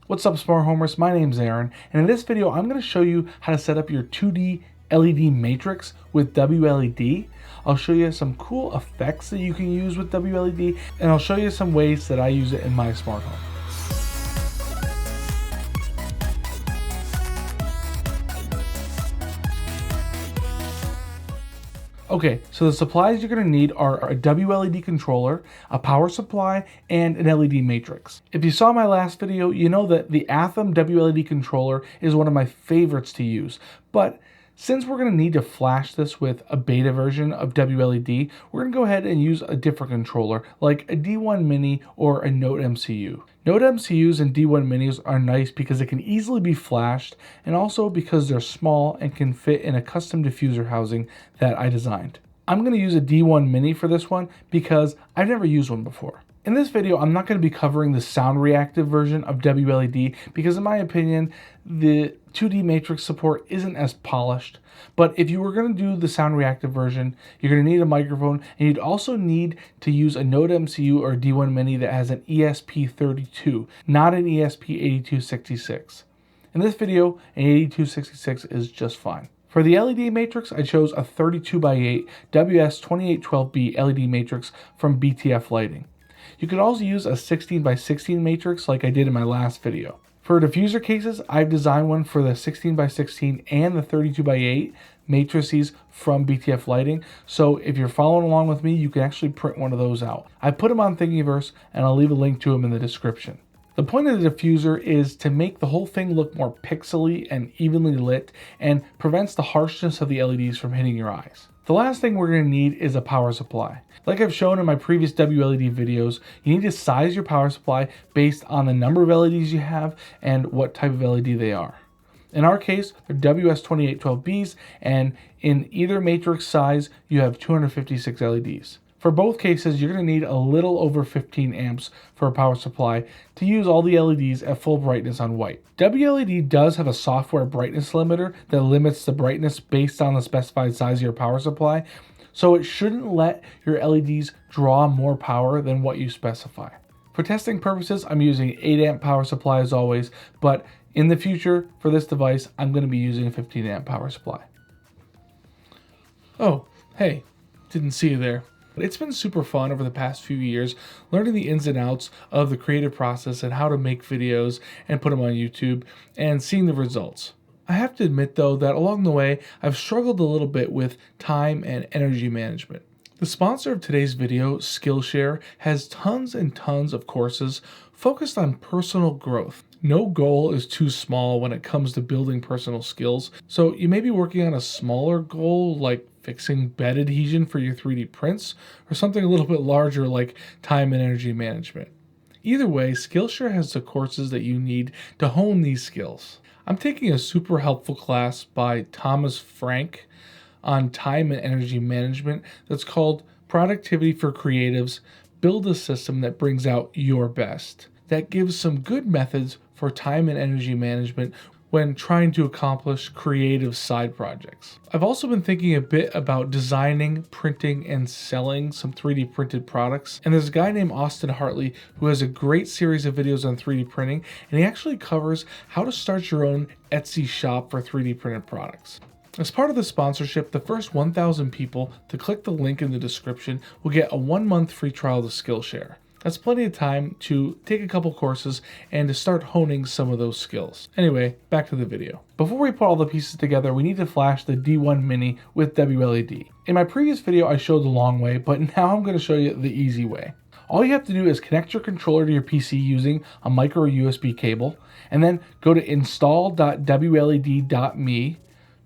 What's up, smart homers? My name's Aaron, and in this video I'm going to show you how to set up your 2D LED matrix with WLED. I'll show you some cool effects that you can use with WLED, and I'll show you some ways that I use it in my smart home. Okay, so the supplies you're going to need are a WLED controller, a power supply, and an LED matrix. If you saw my last video, you know that the Atom WLED controller is one of my favorites to use, but since we're going to need to flash this with a beta version of WLED, we're going to go ahead and use a different controller like a D1 Mini or a Note MCU. Note MCUs and D1 Minis are nice because it can easily be flashed, and also because they're small and can fit in a custom diffuser housing that I designed. I'm going to use a D1 Mini for this one because I've never used one before. In this video, I'm not going to be covering the sound reactive version of WLED because in my opinion, the 2D matrix support isn't as polished. But if you were going to do the sound reactive version, you're going to need a microphone, and you'd also need to use a Note MCU or a D1 Mini that has an ESP32, not an ESP8266. In this video, an 8266 is just fine. For the LED matrix, I chose a 32x8 WS2812B LED matrix from BTF Lighting. You could also use a 16x16 matrix like I did in my last video. For diffuser cases, I've designed one for the 16x16 and the 32x8 matrices from BTF Lighting, so if you're following along with me, you can actually print one of those out. I put them on Thingiverse, and I'll leave a link to them in the description. The point of the diffuser is to make the whole thing look more pixely and evenly lit, and prevents the harshness of the LEDs from hitting your eyes. The last thing we're going to need is a power supply. Like I've shown in my previous WLED videos, you need to size your power supply based on the number of LEDs you have and what type of LED they are. In our case, they're WS2812Bs, and in either matrix size, you have 256 LEDs. For both cases, you're going to need a little over 15 amps for a power supply to use all the LEDs at full brightness on white. WLED does have a software brightness limiter that limits the brightness based on the specified size of your power supply, so it shouldn't let your LEDs draw more power than what you specify. For testing purposes, I'm using an 8 amp power supply as always, but in the future, for this device, I'm going to be using a 15 amp power supply. Oh, hey, didn't see you there. It's been super fun over the past few years learning the ins and outs of the creative process and how to make videos and put them on YouTube and seeing the results. I have to admit though that along the way I've struggled a little bit with time and energy management. The sponsor of today's video, Skillshare, has tons and tons of courses focused on personal growth. No goal is too small when it comes to building personal skills, so you may be working on a smaller goal like fixing bed adhesion for your 3D prints, or something a little bit larger like time and energy management. Either way, Skillshare has the courses that you need to hone these skills. I'm taking a super helpful class by Thomas Frank on time and energy management that's called Productivity for Creatives. Build a system that brings out your best. That gives some good methods for time and energy management when trying to accomplish creative side projects. I've also been thinking a bit about designing, printing, and selling some 3D printed products. And there's a guy named Austin Hartley who has a great series of videos on 3D printing, and he actually covers how to start your own Etsy shop for 3D printed products. As part of the sponsorship, the first 1,000 people to click the link in the description will get a 1-month free trial to Skillshare. That's plenty of time to take a couple courses and to start honing some of those skills. Anyway, back to the video. Before we put all the pieces together, we need to flash the D1 Mini with WLED. In my previous video, I showed the long way, but now I'm going to show you the easy way. All you have to do is connect your controller to your PC using a micro USB cable, and then go to install.wled.me,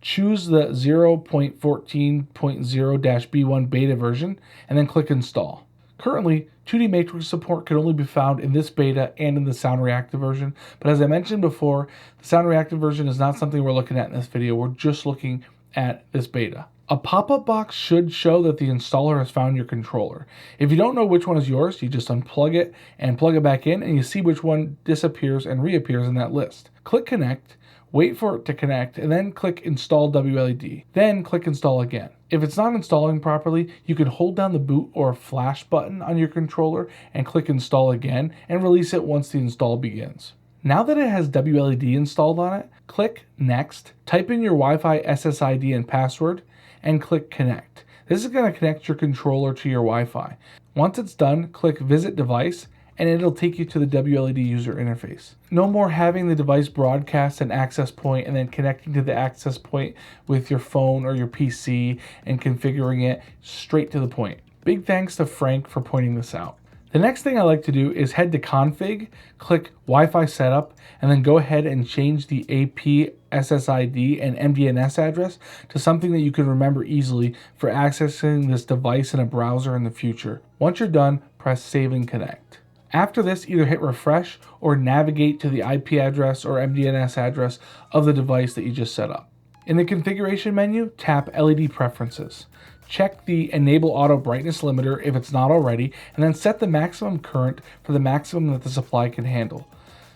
choose the 0.14.0-B1 beta version, and then click install. Currently, 2D matrix support can only be found in this beta and in the sound reactive version, but as I mentioned before, the sound reactive version is not something we're looking at in this video. We're just looking at this beta. A pop-up box should show that the installer has found your controller. If you don't know which one is yours, you just unplug it and plug it back in, and you see which one disappears and reappears in that list. Click connect, wait for it to connect, and then click install WLED. Then click install again. If it's not installing properly, you can hold down the boot or flash button on your controller and click install again and release it once the install begins. Now that it has WLED installed on it, click Next, type in your Wi-Fi SSID and password, and click Connect. This is going to connect your controller to your Wi-Fi. Once it's done, click Visit Device, and it'll take you to the WLED user interface. No more having the device broadcast an access point and then connecting to the access point with your phone or your PC and configuring it straight to the point. Big thanks to Frank for pointing this out. The next thing I like to do is head to Config, click Wi-Fi Setup, and then go ahead and change the AP, SSID, and MDNS address to something that you can remember easily for accessing this device in a browser in the future. Once you're done, press Save and Connect. After this, either hit refresh or navigate to the IP address or MDNS address of the device that you just set up. In the configuration menu, tap LED Preferences. Check the Enable Auto Brightness Limiter if it's not already, and then set the maximum current for the maximum that the supply can handle.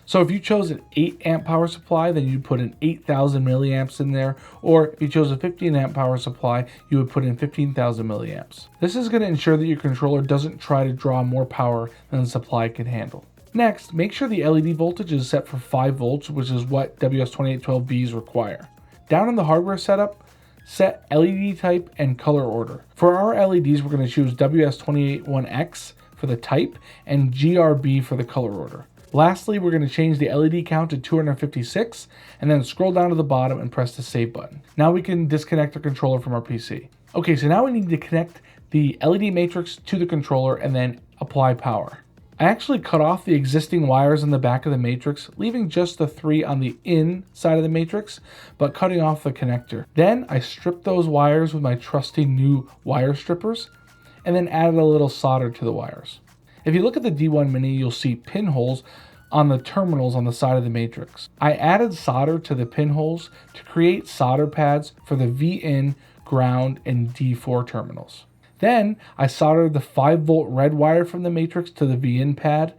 So if you chose an 8 amp power supply, then you'd put in 8,000 milliamps in there, or if you chose a 15 amp power supply, you would put in 15,000 milliamps. This is going to ensure that your controller doesn't try to draw more power than the supply can handle. Next, make sure the LED voltage is set for 5 volts, which is what WS2812Bs require. Down in the hardware setup, set LED type and color order. For our LEDs, we're going to choose WS281X for the type and GRB for the color order. Lastly, we're going to change the LED count to 256 and then scroll down to the bottom and press the save button. Now we can disconnect the controller from our PC. Okay, so now we need to connect the LED matrix to the controller and then apply power. I actually cut off the existing wires in the back of the matrix, leaving just the 3 on the in side of the matrix, but cutting off the connector. Then I stripped those wires with my trusty new wire strippers, and then added a little solder to the wires. If you look at the D1 Mini, you'll see pinholes on the terminals on the side of the matrix. I added solder to the pinholes to create solder pads for the V-in, ground, and D4 terminals. Then I soldered the 5-volt red wire from the matrix to the V-in pad,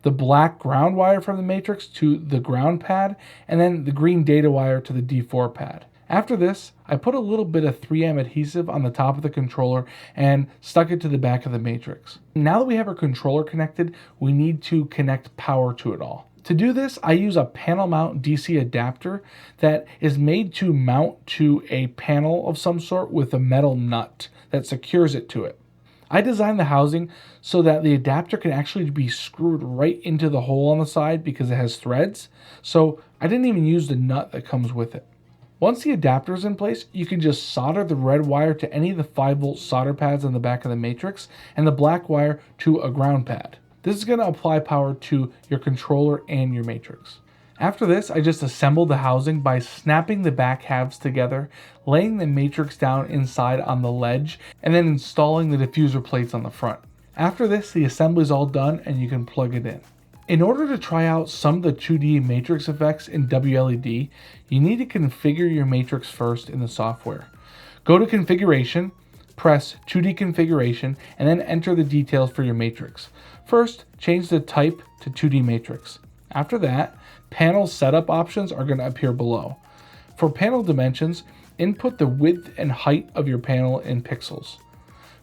the black ground wire from the matrix to the ground pad, and then the green data wire to the D4 pad. After this, I put a little bit of 3M adhesive on the top of the controller and stuck it to the back of the matrix. Now that we have our controller connected, we need to connect power to it all. To do this, I use a panel mount DC adapter that is made to mount to a panel of some sort with a metal nut that secures it to it. I designed the housing so that the adapter can actually be screwed right into the hole on the side because it has threads, so I didn't even use the nut that comes with it. Once the adapter is in place, you can just solder the red wire to any of the 5-volt solder pads on the back of the matrix and the black wire to a ground pad. This is going to apply power to your controller and your matrix. After this, I just assembled the housing by snapping the back halves together, laying the matrix down inside on the ledge, and then installing the diffuser plates on the front. After this, the assembly is all done and you can plug it in. In order to try out some of the 2D matrix effects in WLED, you need to configure your matrix first in the software. Go to Configuration, press 2D Configuration, and then enter the details for your matrix. First, change the type to 2D matrix. After that, panel setup options are going to appear below. For panel dimensions, input the width and height of your panel in pixels.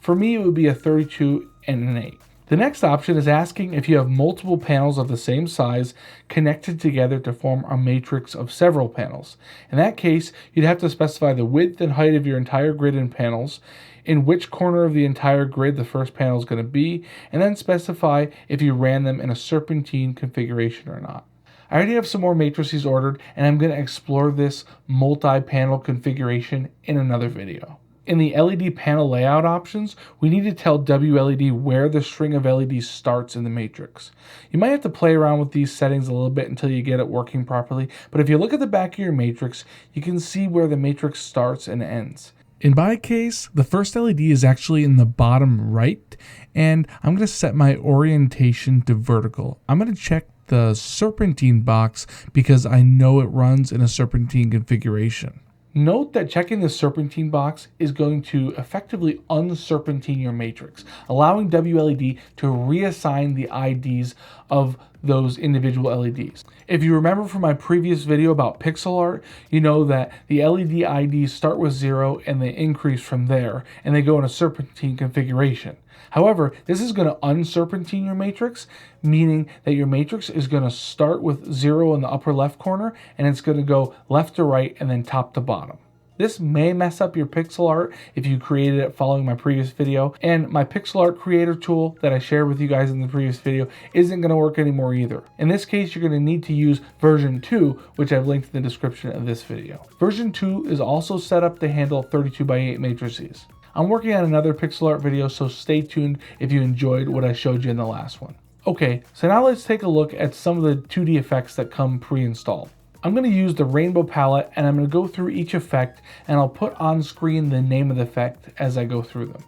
For me, it would be a 32 and an 8. The next option is asking if you have multiple panels of the same size connected together to form a matrix of several panels. In that case, you'd have to specify the width and height of your entire grid in panels, in which corner of the entire grid the first panel is going to be, and then specify if you ran them in a serpentine configuration or not. I already have some more matrices ordered, and I'm going to explore this multi-panel configuration in another video. In the LED panel layout options, we need to tell WLED where the string of LEDs starts in the matrix. You might have to play around with these settings a little bit until you get it working properly, but if you look at the back of your matrix, you can see where the matrix starts and ends. In my case, the first LED is actually in the bottom right, and I'm going to set my orientation to vertical. I'm going to check the serpentine box because I know it runs in a serpentine configuration. Note that checking the serpentine box is going to effectively unserpentine your matrix, allowing WLED to reassign the IDs of those individual LEDs. If you remember from my previous video about pixel art, you know that the LED IDs start with 0 and they increase from there, and they go in a serpentine configuration. However, this is going to unserpentine your matrix, meaning that your matrix is going to start with 0 in the upper left corner, and it's going to go left to right and then top to bottom. This may mess up your pixel art if you created it following my previous video, and my pixel art creator tool that I shared with you guys in the previous video isn't going to work anymore either. In this case, you're going to need to use version 2, which I've linked in the description of this video. Version 2 is also set up to handle 32x8 matrices. I'm working on another pixel art video, so stay tuned if you enjoyed what I showed you in the last one. Okay, so now let's take a look at some of the 2D effects that come pre-installed. I'm going to use the rainbow palette, and I'm going to go through each effect, and I'll put on screen the name of the effect as I go through them.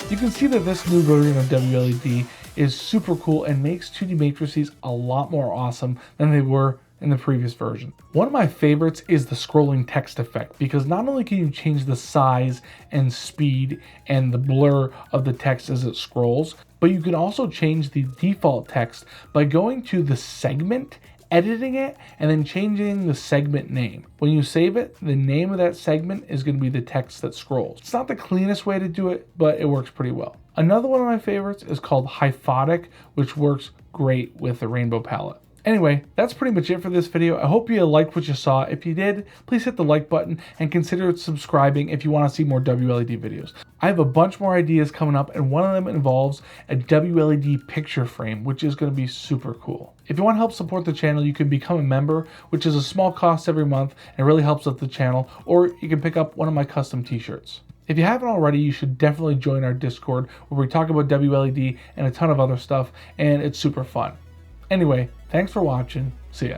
You can see that this new version of WLED is super cool and makes 2D matrices a lot more awesome than they were in the previous version. One of my favorites is the scrolling text effect, because not only can you change the size and speed and the blur of the text as it scrolls, but you can also change the default text by going to the segment, editing it, and then changing the segment name. When you save it, the name of that segment is going to be the text that scrolls. It's not the cleanest way to do it, but it works pretty well. Another one of my favorites is called Hyphotic, which works great with the rainbow palette. Anyway, that's pretty much it for this video. I hope you liked what you saw. If you did, please hit the like button and consider subscribing if you want to see more WLED videos. I have a bunch more ideas coming up, and one of them involves a WLED picture frame, which is going to be super cool. If you want to help support the channel, you can become a member, which is a small cost every month and really helps out the channel, or you can pick up one of my custom t-shirts. If you haven't already, you should definitely join our Discord, where we talk about WLED and a ton of other stuff, and it's super fun. Anyway, thanks for watching. See ya.